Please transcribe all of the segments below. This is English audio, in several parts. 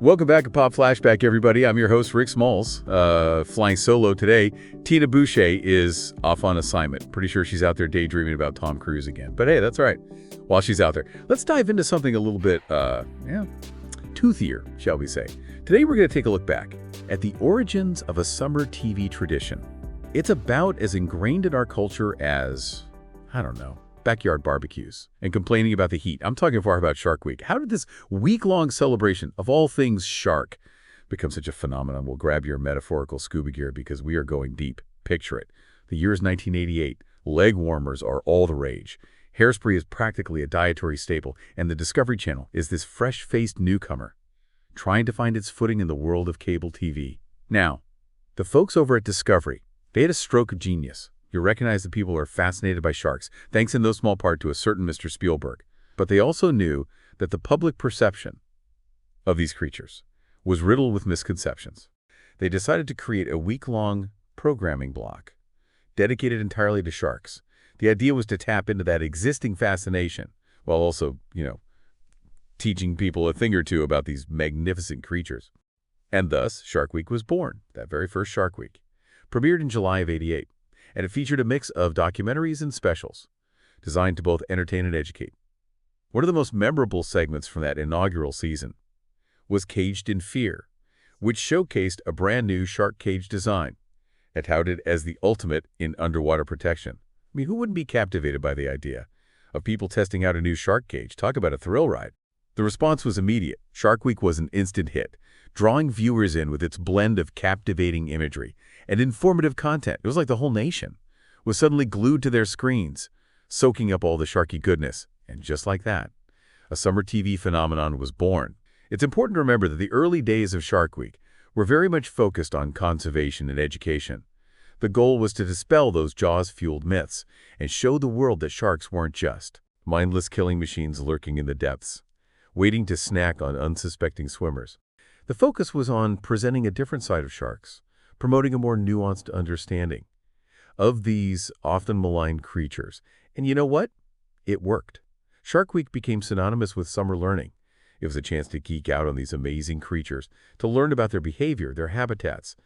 Welcome back to Pop Flashback, everybody. I'm your host, Rick Smalls, flying solo today. Tina Boucher is off on assignment. Pretty sure she's out there daydreaming about Tom Cruise again. But hey, that's all right. While she's out there, let's dive into something a little bit, toothier, shall we say. Today, we're going to take a look back at the origins of a summer TV tradition. It's about as ingrained in our culture as, I don't know, backyard barbecues and complaining about the heat. I'm talking far about Shark Week. How did this week-long celebration of all things shark become such a phenomenon? We'll grab your metaphorical scuba gear because we are going deep. Picture it. The year is 1988. Leg warmers are all the rage. Hairspray is practically a dietary staple, and the Discovery Channel is this fresh-faced newcomer trying to find its footing in the world of cable TV. Now, the folks over at Discovery, they had a stroke of genius. You recognize that people are fascinated by sharks, thanks in no small part to a certain Mr. Spielberg. But they also knew that the public perception of these creatures was riddled with misconceptions. They decided to create a week-long programming block dedicated entirely to sharks. The idea was to tap into that existing fascination while also, teaching people a thing or two about these magnificent creatures. And thus, Shark Week was born, that very first Shark Week. Premiered in July of '88. And it featured a mix of documentaries and specials designed to both entertain and educate. One of the most memorable segments from that inaugural season was Caged in Fear, which showcased a brand new shark cage design and touted as the ultimate in underwater protection. I mean, who wouldn't be captivated by the idea of people testing out a new shark cage? Talk about a thrill ride. The response was immediate. Shark Week was an instant hit, drawing viewers in with its blend of captivating imagery and informative content. It was like the whole nation was suddenly glued to their screens, soaking up all the sharky goodness. And just like that, a summer TV phenomenon was born. It's important to remember that the early days of Shark Week were very much focused on conservation and education. The goal was to dispel those Jaws-fueled myths and show the world that sharks weren't just mindless killing machines lurking in the depths, waiting to snack on unsuspecting swimmers. The focus was on presenting a different side of sharks, promoting a more nuanced understanding of these often maligned creatures. And you know what? It worked. Shark Week became synonymous with summer learning. It was a chance to geek out on these amazing creatures, to learn about their behavior, their habitats,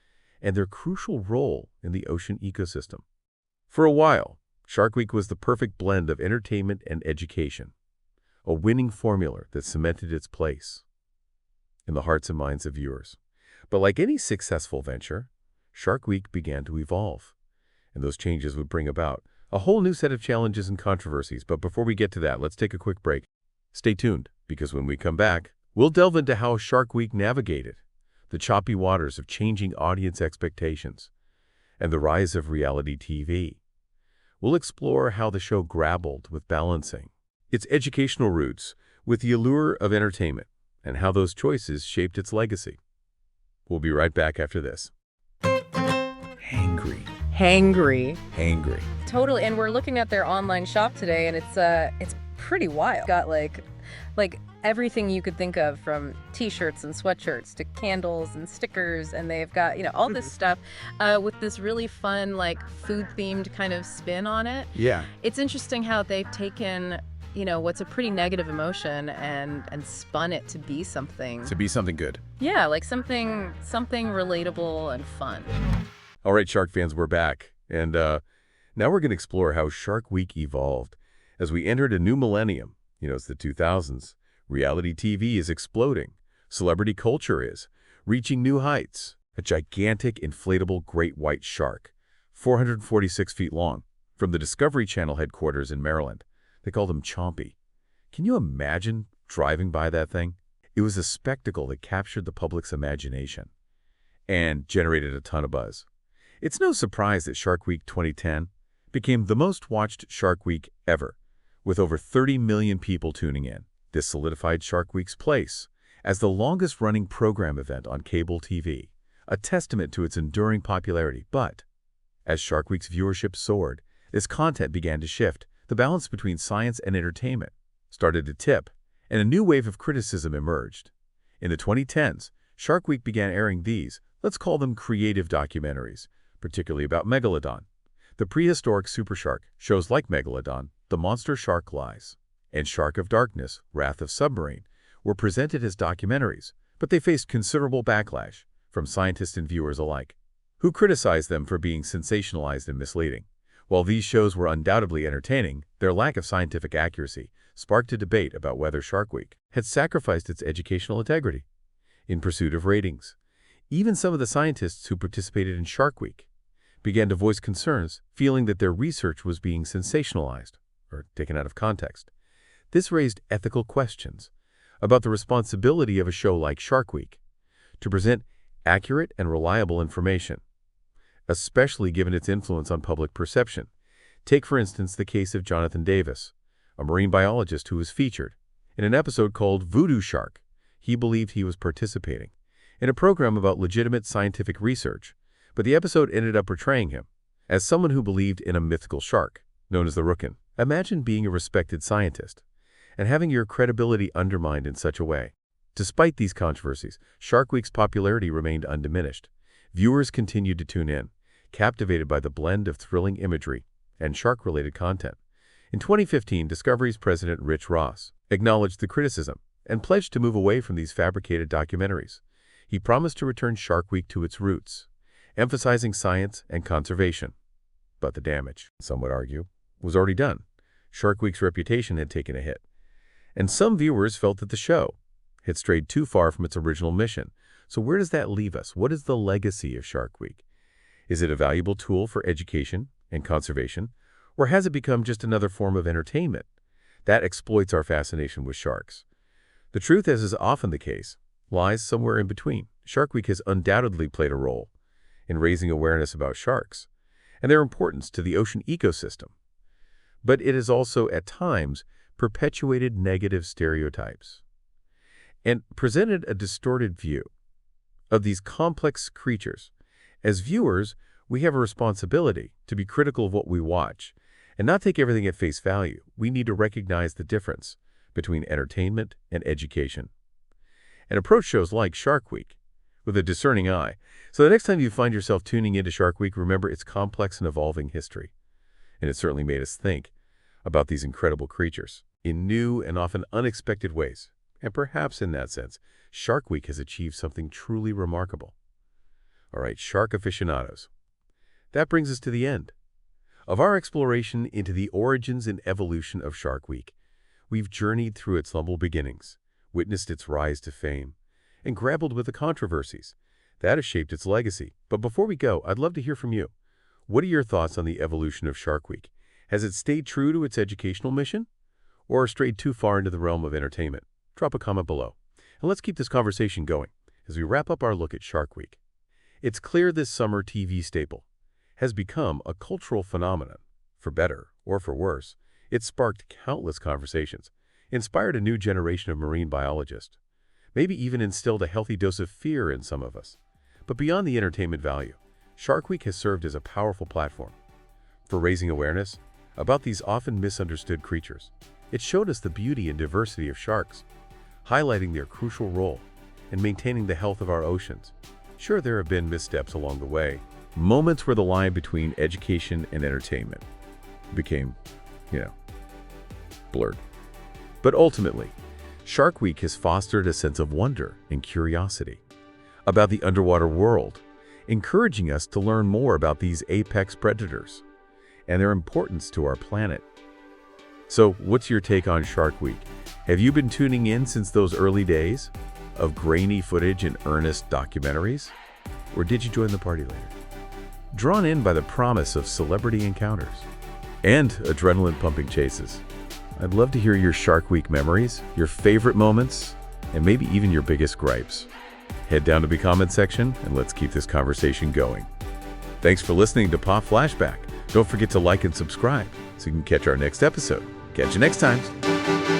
and their crucial role in the ocean ecosystem. For a while, Shark Week was the perfect blend of entertainment and education, a winning formula that cemented its place in the hearts and minds of viewers. But like any successful venture, Shark Week began to evolve, and those changes would bring about a whole new set of challenges and controversies. But before we get to that, let's take a quick break. Stay tuned, because when we come back, we'll delve into how Shark Week navigated the choppy waters of changing audience expectations and the rise of reality TV. We'll explore how the show grappled with balancing its educational roots with the allure of entertainment, and how those choices shaped its legacy. We'll be right back after this. Hangry. Totally, and we're looking at their online shop today, and it's pretty wild. Got like everything you could think of, from t-shirts and sweatshirts to candles and stickers, and they've got all this stuff with this really fun food-themed kind of spin on it. Yeah. It's interesting how they've taken what's a pretty negative emotion and spun it to be something. To be something good. Yeah, like something relatable and fun. All right, Shark fans, we're back. And now we're going to explore how Shark Week evolved. As we entered a new millennium, it's the 2000s, reality TV is exploding. Celebrity culture is reaching new heights. A gigantic inflatable great white shark, 446 feet long, from the Discovery Channel headquarters in Maryland. They called him Chompy. Can you imagine driving by that thing? It was a spectacle that captured the public's imagination and generated a ton of buzz. It's no surprise that Shark Week 2010 became the most watched Shark Week ever, with over 30 million people tuning in. This solidified Shark Week's place as the longest-running program event on cable TV, a testament to its enduring popularity. But as Shark Week's viewership soared, this content began to shift. The balance between science and entertainment started to tip, and a new wave of criticism emerged. In the 2010s, Shark Week began airing these, let's call them creative documentaries, particularly about Megalodon, the prehistoric super shark. Shows like Megalodon, The Monster Shark Lies, and Shark of Darkness, Wrath of Submarine were presented as documentaries, But they faced considerable backlash from scientists and viewers alike, who criticized them for being sensationalized and misleading. While these shows were undoubtedly entertaining, their lack of scientific accuracy sparked a debate about whether Shark Week had sacrificed its educational integrity in pursuit of ratings. Even some of the scientists who participated in Shark Week began to voice concerns, feeling that their research was being sensationalized or taken out of context. This raised ethical questions about the responsibility of a show like Shark Week to present accurate and reliable information, especially given its influence on public perception. Take, for instance, the case of Jonathan Davis, a marine biologist who was featured in an episode called Voodoo Shark. He believed he was participating in a program about legitimate scientific research, but the episode ended up portraying him as someone who believed in a mythical shark known as the Rookin. Imagine being a respected scientist and having your credibility undermined in such a way. Despite these controversies, Shark Week's popularity remained undiminished. Viewers continued to tune in, captivated by the blend of thrilling imagery and shark-related content. In 2015, Discovery's president Rich Ross acknowledged the criticism and pledged to move away from these fabricated documentaries. He promised to return Shark Week to its roots, emphasizing science and conservation. But the damage, some would argue, was already done. Shark Week's reputation had taken a hit, and some viewers felt that the show had strayed too far from its original mission. So where does that leave us? What is the legacy of Shark Week? Is it a valuable tool for education and conservation, or has it become just another form of entertainment that exploits our fascination with sharks? The truth, as is often the case, lies somewhere in between. Shark Week has undoubtedly played a role in raising awareness about sharks and their importance to the ocean ecosystem. But it has also, at times, perpetuated negative stereotypes and presented a distorted view of these complex creatures. As viewers, we have a responsibility to be critical of what we watch and not take everything at face value. We need to recognize the difference between entertainment and education and approach shows like Shark Week with a discerning eye. So the next time you find yourself tuning into Shark Week, remember its complex and evolving history. And it certainly made us think about these incredible creatures in new and often unexpected ways. And perhaps in that sense, Shark Week has achieved something truly remarkable. All right, shark aficionados, that brings us to the end of our exploration into the origins and evolution of Shark Week. We've journeyed through its humble beginnings, witnessed its rise to fame, and grappled with the controversies that have shaped its legacy. But before we go, I'd love to hear from you. What are your thoughts on the evolution of Shark Week? Has it stayed true to its educational mission, or strayed too far into the realm of entertainment? Drop a comment below, and let's keep this conversation going as we wrap up our look at Shark Week. It's clear this summer TV staple has become a cultural phenomenon. For better or for worse, it sparked countless conversations, inspired a new generation of marine biologists, maybe even instilled a healthy dose of fear in some of us. But beyond the entertainment value, Shark Week has served as a powerful platform for raising awareness about these often misunderstood creatures. It showed us the beauty and diversity of sharks, highlighting their crucial role in maintaining the health of our oceans. Sure, there have been missteps along the way, moments where the line between education and entertainment became, blurred. But ultimately, Shark Week has fostered a sense of wonder and curiosity about the underwater world, encouraging us to learn more about these apex predators and their importance to our planet. So, what's your take on Shark Week? Have you been tuning in since those early days of grainy footage and earnest documentaries? Or did you join the party later, drawn in by the promise of celebrity encounters and adrenaline-pumping chases? I'd love to hear your Shark Week memories, your favorite moments, and maybe even your biggest gripes. Head down to the comment section and let's keep this conversation going. Thanks for listening to Pop Flashback. Don't forget to like and subscribe so you can catch our next episode. Catch you next time.